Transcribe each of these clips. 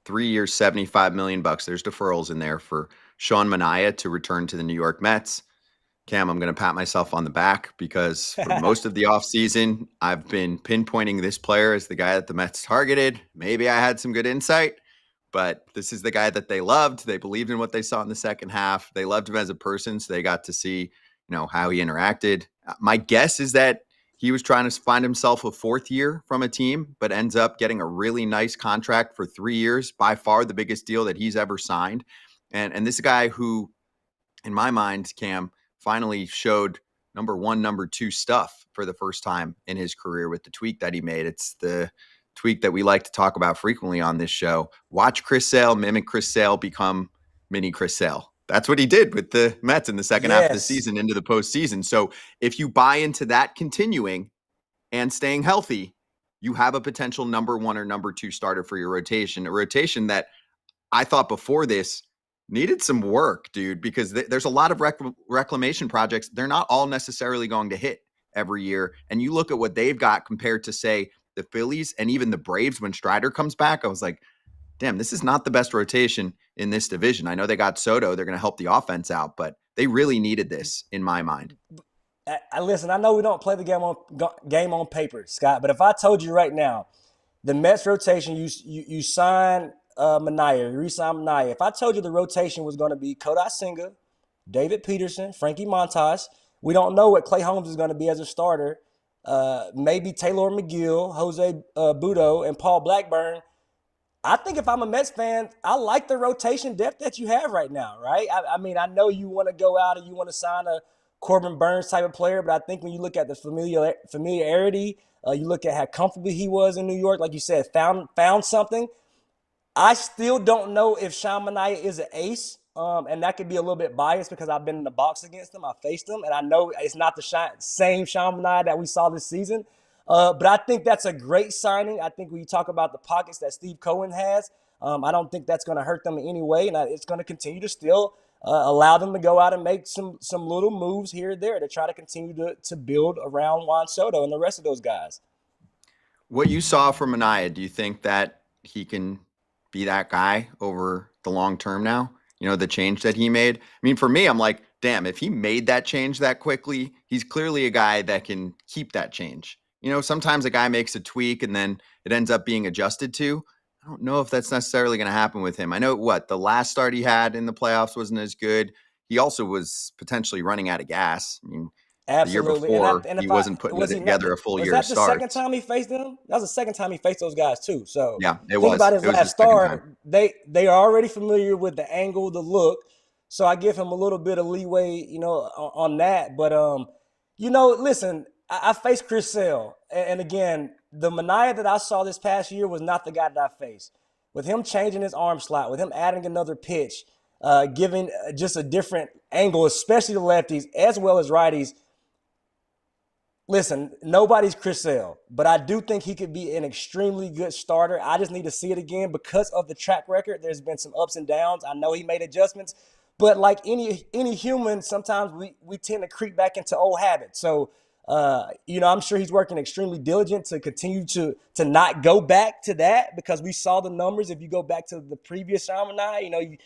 3 years, 75 million bucks. There's deferrals in there for Sean Manaea to return to the New York Mets. Cam, I'm going to pat myself on the back because for most of the offseason, I've been pinpointing this player as the guy that the Mets targeted. Maybe I had some good insight, but this is the guy that they loved. They believed in what they saw in the second half. They loved him as a person, so they got to see, how he interacted. My guess is that he was trying to find himself a fourth year from a team, but ends up getting a really nice contract for 3 years, by far the biggest deal that he's ever signed. And this guy who, in my mind, Cam, finally showed number one, number two stuff for the first time in his career with the tweak that he made. It's the tweak that we like to talk about frequently on this show. Watch Chris Sale mimic Chris Sale become mini Chris Sale. That's what he did with the Mets in the second half of the season into the postseason. So if you buy into that continuing and staying healthy, you have a potential number one or number two starter for your rotation, a rotation that I thought before this needed some work, dude, because there's a lot of reclamation projects. They're not all necessarily going to hit every year. And you look at what they've got compared to, say, the Phillies and even the Braves when Strider comes back. I was like, damn, this is not the best rotation in this division. I know they got Soto. They're going to help the offense out, but they really needed this in my mind. Listen, I know we don't play the game on paper, Scott, but if I told you right now, the Mets rotation, you sign Manaea, you re-sign Manaea. If I told you the rotation was going to be Kodai Senga, David Peterson, Frankie Montas, we don't know what Clay Holmes is going to be as a starter. Maybe Taylor McGill, Jose Budo, and Paul Blackburn. I think if I'm a Mets fan, I like the rotation depth that you have right now, right? I mean, I know you want to go out and you want to sign a Corbin Burnes type of player, but I think when you look at the familiarity, you look at how comfortable he was in New York, like you said, found something. I still don't know if Sean Manaea is an ace, and that could be a little bit biased because I've been in the box against him. I faced him, and I know it's not the same Sean Manaea that we saw this season. But I think that's a great signing. I think when you talk about the pockets that Steve Cohen has, I don't think that's going to hurt them in any way, and it's going to continue to still allow them to go out and make some little moves here and there to try to continue to build around Juan Soto and the rest of those guys. What you saw from Manaea, do you think that he can be that guy over the long term now? The change that he made. I mean, for me, I'm like, damn, if he made that change that quickly, he's clearly a guy that can keep that change. Sometimes a guy makes a tweak and then it ends up being adjusted to. I don't know if that's necessarily going to happen with him. I know the last start he had in the playoffs wasn't as good. He also was potentially running out of gas. I mean, absolutely. The year before, he wasn't putting together a full year of starts. Was that the second time he faced them? That was the second time he faced those guys too. So yeah, think about his last start. They are already familiar with the angle, the look. So I give him a little bit of leeway, on that. But listen, I faced Chris Sale, and again, the Manaea that I saw this past year was not the guy that I faced. With him changing his arm slot, with him adding another pitch, giving just a different angle, especially the lefties as well as righties. Listen, nobody's Chris Sale, but I do think he could be an extremely good starter. I just need to see it again because of the track record. There's been some ups and downs. I know he made adjustments, but like any human, sometimes we tend to creep back into old habits. So, I'm sure he's working extremely diligent to continue to not go back to that because we saw the numbers. If you go back to the previous Sean Manaea,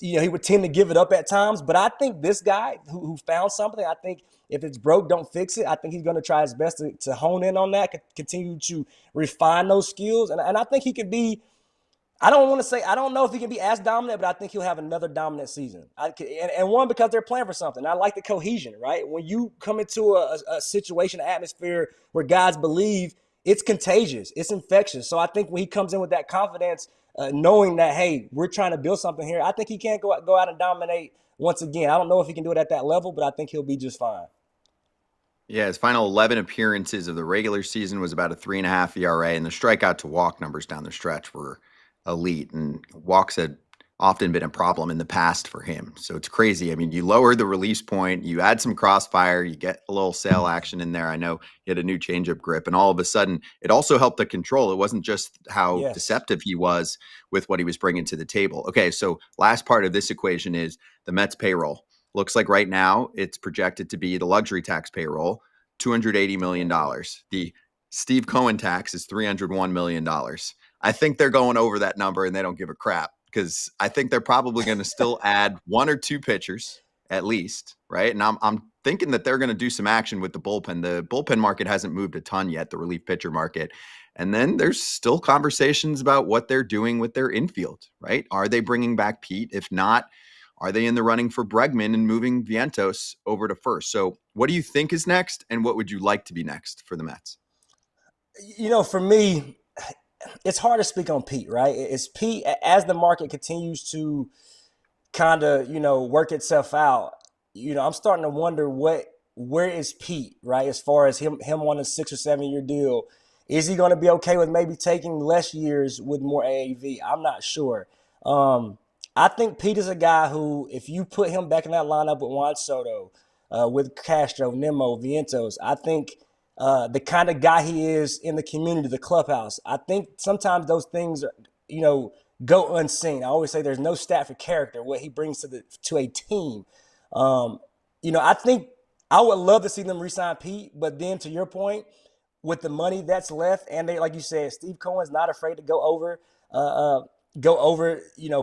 he would tend to give it up at times. But I think this guy who found something, I think if it's broke, don't fix it. I think he's going to try his best to hone in on that, continue to refine those skills. And I think he could be, I don't know if he can be as dominant, but I think he'll have another dominant season. And one, because they're playing for something. I like the cohesion, right? When you come into a situation, an atmosphere where guys believe, it's contagious, it's infectious. So I think when he comes in with that confidence, knowing that, hey, we're trying to build something here, I think he can go out and dominate once again. I don't know if he can do it at that level, but I think he'll be just fine. Yeah, his final 11 appearances of the regular season was about a 3.5 ERA, and the strikeout to walk numbers down the stretch were elite, and walks had often been a problem in the past for him. So it's crazy. I mean, you lower the release point, you add some crossfire, you get a little sail action in there. I know he had a new changeup grip, and all of a sudden it also helped the control. It wasn't just how deceptive he was with what he was bringing to the table. Okay, so last part of this equation is the Mets payroll. Looks like right now it's projected to be the luxury tax payroll, $280 million. The Steve Cohen tax is $301 million. I think they're going over that number and they don't give a crap because I think they're probably going to still add one or two pitchers at least, right? And I'm thinking that they're going to do some action with the bullpen. The bullpen market hasn't moved a ton yet, the relief pitcher market. And then there's still conversations about what they're doing with their infield, right? Are they bringing back Pete? If not, are they in the running for Bregman and moving Vientos over to first? So what do you think is next? And what would you like to be next for the Mets? For me, it's hard to speak on Pete, right? It's Pete as the market continues to kind of work itself out. I'm starting to wonder where is Pete, right? As far as him on a 6 or 7 year deal, is he going to be okay with maybe taking less years with more AAV? I'm not sure. I think Pete is a guy who, if you put him back in that lineup with Juan Soto, with Castro, Nimmo, Vientos, I think the kind of guy he is in the community, the clubhouse, I think sometimes those things are, go unseen. I always say there's no stat for character, what he brings to a team. I think I would love to see them re-sign Pete, but then to your point, with the money that's left, and they, like you said, Steve Cohen's not afraid to go over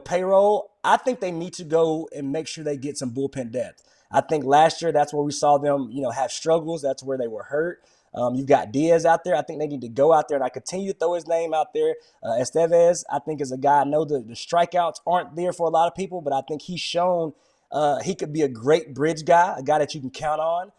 payroll. I think they need to go and make sure they get some bullpen depth. I think last year that's where we saw them, have struggles. That's where they were hurt. You've got Diaz out there. I think they need to go out there, and I continue to throw his name out there. Estevez, I think, is a guy. I know the strikeouts aren't there for a lot of people, but I think he's shown he could be a great bridge guy, a guy that you can count on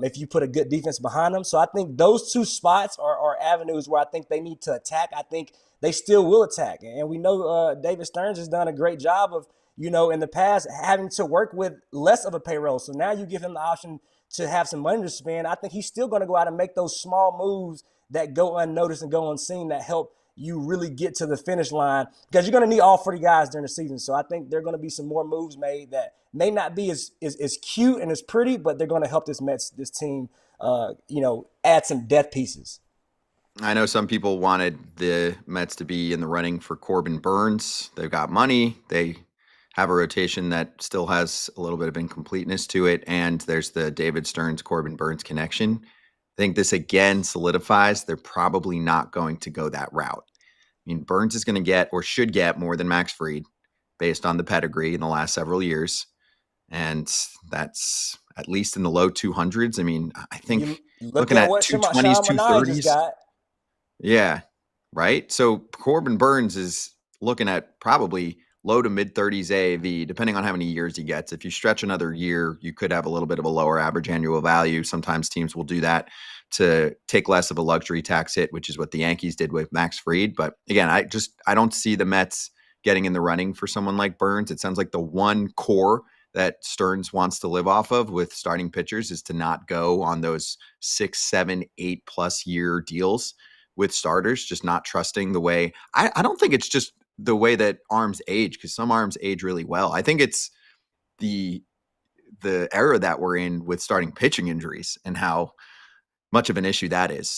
if you put a good defense behind him. So I think those two spots are avenues where I think they need to attack. I think they still will attack. And we know David Stearns has done a great job of, in the past having to work with less of a payroll. So now you give him the option to have some money to spend. I think he's still going to go out and make those small moves that go unnoticed and go unseen that help you really get to the finish line, because you're going to need all 40 guys during the season. So I think there are going to be some more moves made that may not be as cute and as pretty, but they're going to help this team, add some depth pieces. I know some people wanted the Mets to be in the running for Corbin Burnes. They've got money. They have a rotation that still has a little bit of incompleteness to it. And there's the David Stearns, Corbin Burnes connection. I think this again solidifies they're probably not going to go that route. I mean, Burnes is going to get or should get more than Max Fried based on the pedigree in the last several years. And that's at least in the low 200s. I mean, I think looking at 220s, 230s. Yeah, right. So Corbin Burnes is looking at probably low to mid 30s AAV, depending on how many years he gets. If you stretch another year, you could have a little bit of a lower average annual value. Sometimes teams will do that to take less of a luxury tax hit, which is what the Yankees did with Max Fried. But again, I don't see the Mets getting in the running for someone like Burnes. It sounds like the one core that Stearns wants to live off of with starting pitchers is to not go on those 6, 7, 8+ year deals with starters, just not trusting the way. I don't think it's just the way that arms age, because some arms age really well. I think it's the era that we're in with starting pitching injuries and how much of an issue that is. So